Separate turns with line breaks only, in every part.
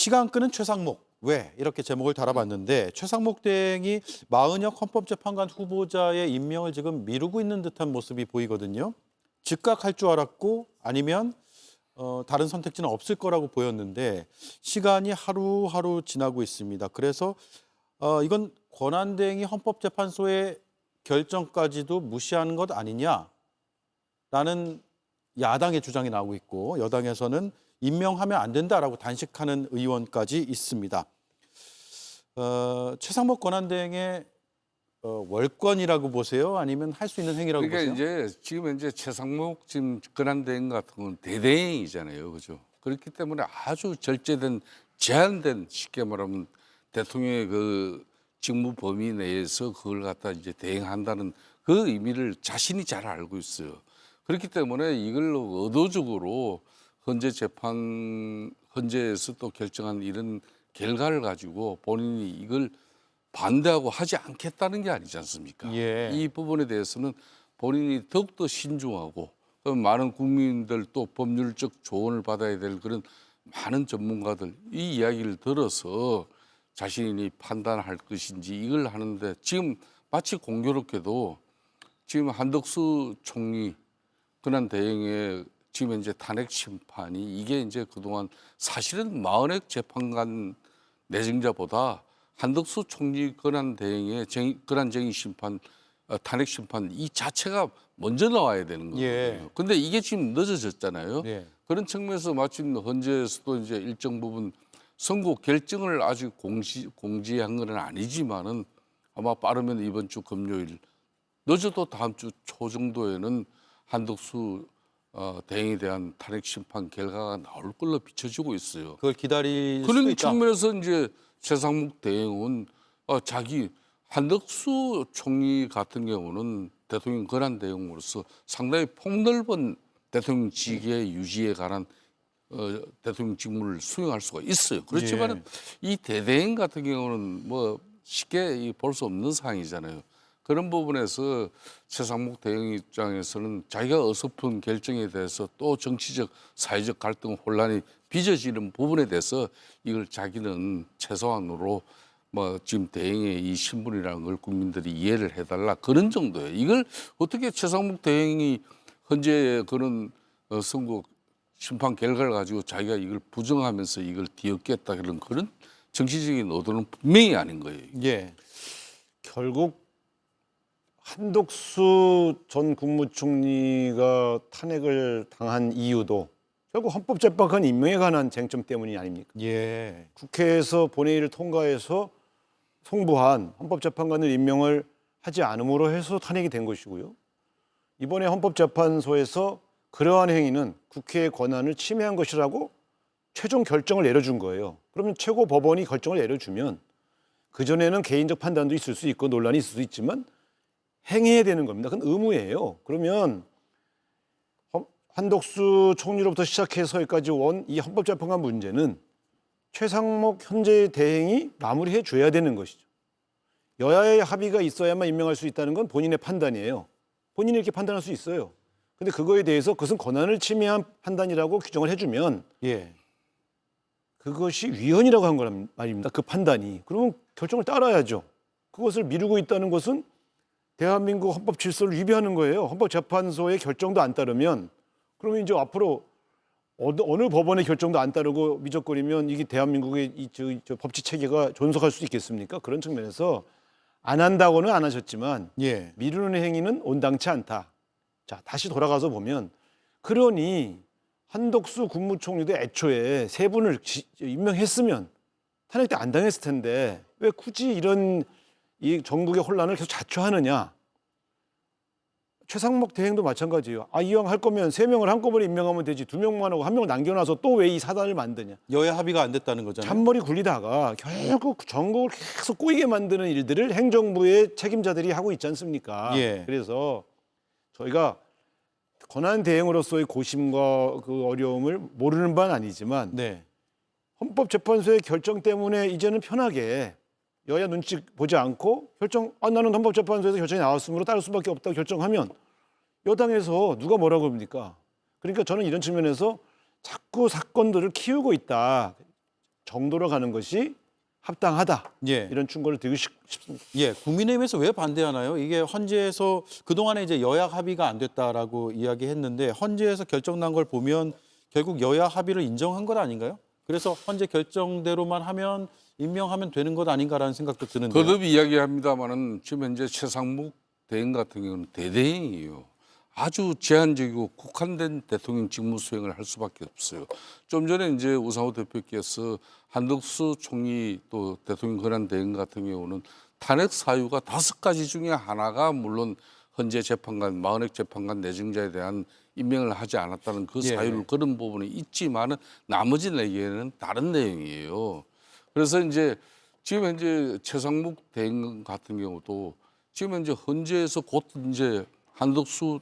시간 끄는 최상목. 왜? 이렇게 제목을 달아봤는데 최상목 대행이 마은혁 헌법재판관 후보자의 임명을 지금 미루고 있는 듯한 모습이 보이거든요. 즉각 할 줄 알았고 아니면 다른 선택지는 없을 거라고 보였는데 시간이 하루하루 지나고 있습니다. 그래서 이건 권한대행이 헌법재판소의 결정까지도 무시하는 것 아니냐라는 야당의 주장이 나오고 있고 여당에서는 임명하면 안 된다라고 단식하는 의원까지 있습니다. 최상목 권한대행의 월권이라고 보세요? 아니면 할 수 있는 행위라고
그러니까
보세요?
이제 지금 최상목 지금 권한대행 같은 건 대대행이잖아요, 그죠? 그렇기 때문에 아주 절제된 제한된 쉽게 말하면 대통령의 그 직무 범위 내에서 그걸 갖다 이제 대행한다는 그 의미를 자신이 잘 알고 있어요. 그렇기 때문에 이걸 의도적으로 헌재에서 또 결정한 이런 결과를 가지고 본인이 이걸 반대하고 하지 않겠다는 게 아니지 않습니까?
예.
이 부분에 대해서는 본인이 더욱더 신중하고 많은 국민들 또 법률적 조언을 받아야 될 그런 많은 전문가들 이 이야기를 들어서 자신이 판단할 것인지 이걸 하는데 지금 마치 공교롭게도 지금 한덕수 총리 권한대행의 지금 이제 탄핵 심판이 이게 이제 그동안 사실은 마은혁 재판관 내정자보다 한덕수 총리 권한대행의 권한쟁의 심판, 탄핵 심판 이 자체가 먼저 나와야 되는 거거든요.
예.
근데 이게 지금 늦어졌잖아요.
예.
그런 측면에서 마침 헌재에서도 이제 일정 부분 선고 결정을 아직 공지한 건 아니지만은 아마 빠르면 이번 주 금요일 늦어도 다음 주 초 정도에는 한덕수 대행에 대한 탄핵 심판 결과가 나올 걸로 비춰지고 있어요.
그걸 기다릴 수도
그런
있다.
측면에서 이제 최상목 대행은 자기 한덕수 총리 같은 경우는 대통령 권한 대행으로서 상당히 폭넓은 대통령 직의 유지에 관한 대통령 직무를 수행할 수가 있어요. 그렇지만
예.
이 대대행 같은 경우는 뭐 쉽게 볼 수 없는 사항이잖아요. 그런 부분에서 최상목 대행 입장에서는 자기가 어설픈 결정에 대해서 또 정치적, 사회적 갈등, 혼란이 빚어지는 부분에 대해서 이걸 자기는 최소한으로 뭐 지금 대행의 이 신분이라는 걸 국민들이 이해를 해달라 그런 정도예요. 이걸 어떻게 최상목 대행이 현재 그런 선거 심판 결과를 가지고 자기가 이걸 부정하면서 이걸 뒤엎겠다 그런 정치적인 의도는 분명히 아닌 거예요.
예.
결국 한덕수 전 국무총리가 탄핵을 당한 이유도 결국 헌법재판관 임명에 관한 쟁점 때문이 아닙니까?
예.
국회에서 본회의를 통과해서 송부한 헌법재판관을 임명을 하지 않음으로 해서 탄핵이 된 것이고요. 이번에 헌법재판소에서 그러한 행위는 국회의 권한을 침해한 것이라고 최종 결정을 내려준 거예요. 그러면 최고법원이 결정을 내려주면 그전에는 개인적 판단도 있을 수 있고 논란이 있을 수 있지만 행해야 되는 겁니다. 그건 의무예요. 그러면 한덕수 총리로부터 시작해서 여기까지 온 이 헌법재판관 문제는 최상목 현재 대행이 마무리해 줘야 되는 것이죠. 여야의 합의가 있어야만 임명할 수 있다는 건 본인의 판단이에요. 본인이 이렇게 판단할 수 있어요. 근데 그거에 대해서 그것은 권한을 침해한 판단이라고 규정을 해주면
예.
그것이 위헌이라고 한 거란 말입니다. 그 판단이. 그러면 결정을 따라야죠. 그것을 미루고 있다는 것은 대한민국 헌법 질서를 위배하는 거예요. 헌법재판소의 결정도 안 따르면 그러면 이제 앞으로 어느 법원의 결정도 안 따르고 미적거리면 이게 대한민국의 저 법치 체계가 존속할 수 있겠습니까? 그런 측면에서 안 한다고는 안 하셨지만
예.
미루는 행위는 온당치 않다. 자, 다시 돌아가서 보면 그러니 한덕수 국무총리도 애초에 세 분을 임명했으면 탄핵 때 안 당했을 텐데 왜 굳이 이런 이 전국의 혼란을 계속 자초하느냐. 최상목 대행도 마찬가지예요. 이왕 할 거면 3명을 한꺼번에 임명하면 되지 2명만 하고 1명을 남겨놔서 또 왜 이 사단을 만드냐.
여야 합의가 안 됐다는 거잖아요.
잔머리 굴리다가 결국 전국을 계속 꼬이게 만드는 일들을 행정부의 책임자들이 하고 있지 않습니까?
예.
그래서 저희가 권한 대행으로서의 고심과 그 어려움을 모르는 바는 아니지만
네.
헌법재판소의 결정 때문에 이제는 편하게 여야 눈치 보지 않고 결정 나는 헌법재판소에서 결정이 나왔으므로 따를 수밖에 없다고 결정하면 여당에서 누가 뭐라고 합니까? 그러니까 저는 이런 측면에서 자꾸 사건들을 키우고 있다. 정도로 가는 것이 합당하다.
예.
이런 충고를 드리고 싶습니다.
예, 국민의힘에서 왜 반대하나요? 이게 헌재에서 그동안에 이제 여야 합의가 안 됐다라고 이야기했는데 헌재에서 결정난 걸 보면 결국 여야 합의를 인정한 것 아닌가요? 그래서 헌재 결정대로만 하면 임명하면 되는 것 아닌가라는 생각도 드는데요.
거듭 이야기합니다마는 지금 현재 최상목 대행 같은 경우는 대대행이에요. 아주 제한적이고 국한된 대통령 직무 수행을 할 수밖에 없어요. 좀 전에 이제 우상호 대표께서 한덕수 총리 또 대통령 권한 대행 같은 경우는 탄핵 사유가 5가지 중에 하나가 물론 헌재 재판관, 마은혁 재판관 내정자에 대한 임명을 하지 않았다는 그
예.
사유를 그런 부분이 있지만은 나머지 4개는 다른 내용이에요. 그래서 이제 지금 현재 최상목 대행 같은 경우도 지금 현재 헌재에서 곧 이제 한덕수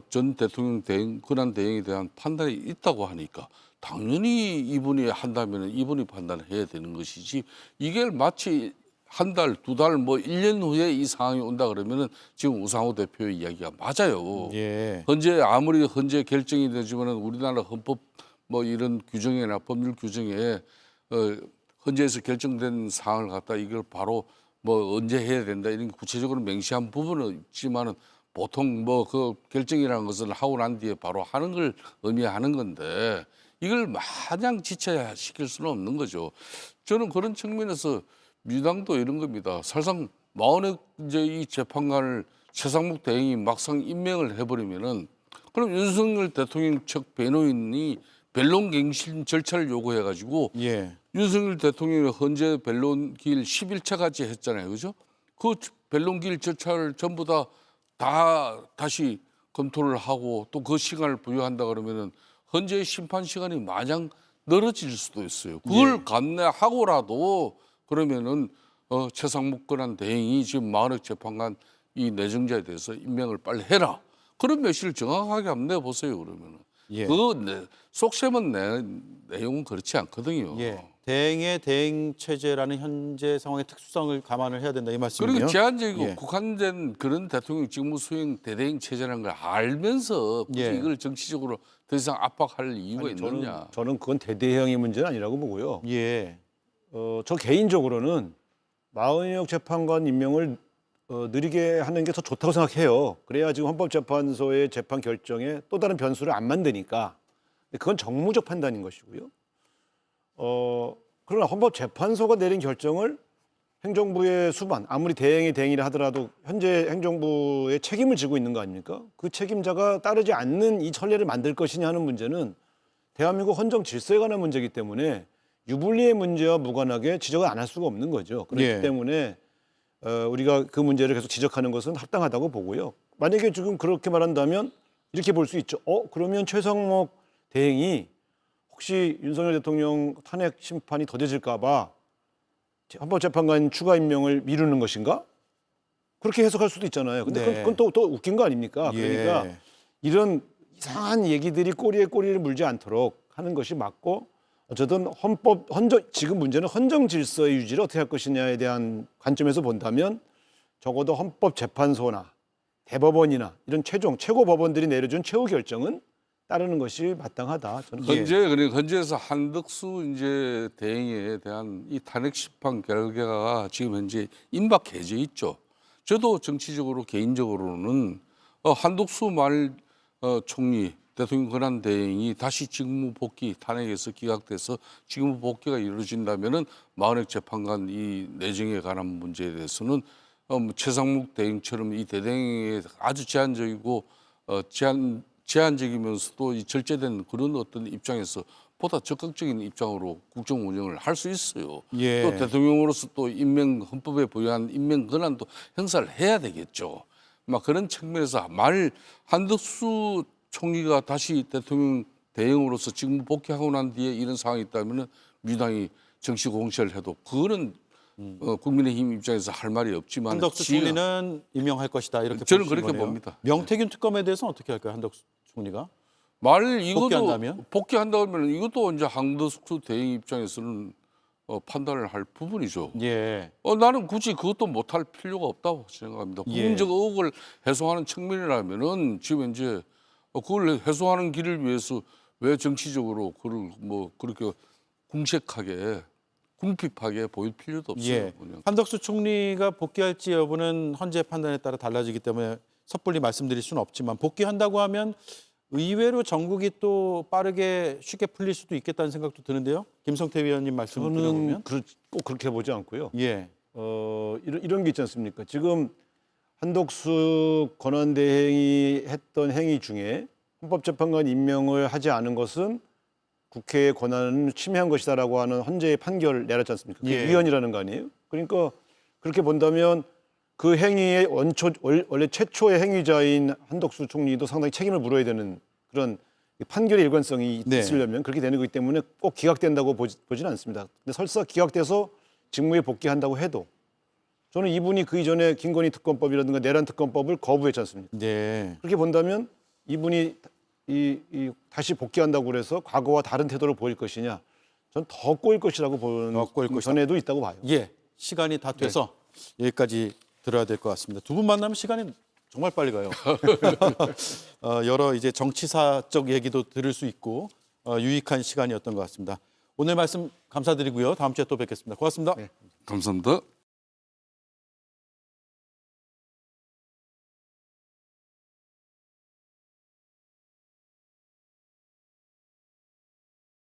전 대통령 대행, 권한 대행에 대한 판단이 있다고 하니까 당연히 이분이 한다면 이분이 판단해야 되는 것이지 이게 마치 한 달, 2달, 뭐 1년 후에 이 상황이 온다 그러면은 지금 우상호 대표의 이야기가 맞아요.
예.
헌재 아무리 헌재 결정이 되지만은 우리나라 헌법 뭐 이런 규정이나 법률 규정에 헌재에서 결정된 사항을 갖다 이걸 바로 뭐 언제 해야 된다 이런 구체적으로 맹시한 부분은 있지만은 보통 뭐 그 결정이라는 것을 하고 난 뒤에 바로 하는 걸 의미하는 건데 이걸 마냥 지체시킬 수는 없는 거죠. 저는 그런 측면에서 민주당도 이런 겁니다. 사실상 마흔의 이제 이 재판관을 최상목 대행이 막상 임명을 해버리면은 그럼 윤석열 대통령 측 변호인이 변론 갱신 절차를 요구해가지고
예.
윤석열 대통령이 헌재 변론 기일 10일차까지 했잖아요. 그죠? 그 변론 기일 절차를 전부 다시 검토를 하고 또 그 시간을 부여한다 그러면은 헌재의 심판 시간이 마냥 늘어질 수도 있어요. 그걸 감내하고라도 그러면은 최상목 권한 대행이 지금 마은혁 재판관 이 내정자에 대해서 임명을 빨리 해라. 그런 메시지를 정확하게 한번 내보세요. 그러면은
예.
속 세면 내용은 그렇지 않거든요.
예. 대행의 대행 체제라는 현재 상황의 특수성을 감안을 해야 된다 이 말씀이요.
그리고 제한적이고
예.
국한된 그런 대통령 직무 수행 대대행 체제라는 걸 알면서 굳이
예.
이걸 정치적으로 더 이상 압박할 이유가 있느냐.
저는 그건 대대형의 문제는 아니라고 보고요.
예.
저 개인적으로는 마은혁 재판관 임명을 느리게 하는 게 더 좋다고 생각해요. 그래야 지금 헌법재판소의 재판 결정에 또 다른 변수를 안 만드니까. 근데 그건 정무적 판단인 것이고요. 그러나 헌법재판소가 내린 결정을 행정부의 수반, 아무리 대행이 대행이라 하더라도 현재 행정부의 책임을 지고 있는 거 아닙니까? 그 책임자가 따르지 않는 이 선례를 만들 것이냐 하는 문제는 대한민국 헌정 질서에 관한 문제이기 때문에 유불리의 문제와 무관하게 지적을 안 할 수가 없는 거죠. 그렇기
예.
때문에 우리가 그 문제를 계속 지적하는 것은 합당하다고 보고요. 만약에 지금 그렇게 말한다면 이렇게 볼 수 있죠. 그러면 최상목 대행이 혹시 윤석열 대통령 탄핵 심판이 더뎌질까 봐 헌법재판관 추가 임명을 미루는 것인가? 그렇게 해석할 수도 있잖아요. 근데
네.
그건 또 웃긴 거 아닙니까? 그러니까
예.
이런 이상한 얘기들이 꼬리에 꼬리를 물지 않도록 하는 것이 맞고 어쨌든 지금 문제는 헌정 질서의 유지를 어떻게 할 것이냐에 대한 관점에서 본다면 적어도 헌법재판소나 대법원이나 이런 최고 법원들이 내려준 최후 결정은 따르는 것이 마땅하다. 저는
헌재에서 한덕수 이제 대행에 대한 이 탄핵 심판 결과가 지금 현재 임박해져 있죠. 저도 정치적으로 개인적으로는 한덕수 총리 대통령 권한 대행이 다시 직무 복귀 탄핵에서 기각돼서 직무 복귀가 이루어진다면은 마은혁 재판관 이 내정에 관한 문제에 대해서는 최상목 대행처럼 이 대대행에 아주 제한적이고 제한적이면서도 이 절제된 그런 어떤 입장에서 보다 적극적인 입장으로 국정 운영을 할 수 있어요.
예.
또 대통령으로서 또 헌법에 부여한 임명 권한도 행사를 해야 되겠죠. 막 그런 측면에서 한덕수 총리가 다시 대통령 대행으로서 직무 복귀하고 난 뒤에 이런 상황이 있다면은 민주당이 정치 공세를 해도 그거는 국민의힘 입장에서 할 말이 없지만
한덕수 총리는 임명할 것이다 이렇게
저는
보시는
그렇게
거네요.
봅니다.
명태균 특검에 대해서는 어떻게 할까요, 한덕수 총리가?
복귀한다면? 복귀한다면 이것도 이제 한덕수 대행 입장에서는 판단을 할 부분이죠.
예.
나는 굳이 그것도 못할 필요가 없다고 생각합니다. 국민적 의혹을 해소하는 측면이라면은 지금 이제 그걸 해소하는 길을 위해서 왜 정치적으로 그걸 뭐 그렇게 궁색하게 궁핍하게 보일 필요도 없어요.
예.
그냥.
한덕수 총리가 복귀할지 여부는 헌재 판단에 따라 달라지기 때문에 섣불리 말씀드릴 수는 없지만 복귀한다고 하면 의외로 전국이 또 빠르게 쉽게 풀릴 수도 있겠다는 생각도 드는데요. 김성태 위원님 말씀
저는
들어보면
꼭 그렇게 보지 않고요.
예.
이런 게 있지 않습니까? 지금 한덕수 권한대행이 했던 행위 중에 헌법재판관 임명을 하지 않은 것은 국회의 권한을 침해한 것이다라고 하는 헌재의 판결을 내렸지 않습니까? 그게
예.
위헌이라는 거 아니에요? 그러니까 그렇게 본다면 그 행위의 원래 최초의 행위자인 한덕수 총리도 상당히 책임을 물어야 되는 그런 판결의 일관성이
네.
있으려면 그렇게 되는 거기 때문에 꼭 기각된다고 보지는 않습니다. 근데 설사 기각돼서 직무에 복귀한다고 해도 저는 이분이 그 이전에 김건희 특검법이라든가 내란 특검법을 거부했지 않습니까?
네.
그렇게 본다면 이분이 다시 복귀한다고 그래서 과거와 다른 태도를 보일 것이냐? 전 더 꼬일 것이라고 보는
더 꼬일 것이다.
전에도 있다고 봐요.
예. 시간이 다 돼서 여기까지 들어야 될 것 같습니다. 두 분 만나면 시간이 정말 빨리 가요. 여러 이제 정치사적 얘기도 들을 수 있고 유익한 시간이었던 것 같습니다. 오늘 말씀 감사드리고요. 다음 주에 또 뵙겠습니다. 고맙습니다.
네.
감사합니다.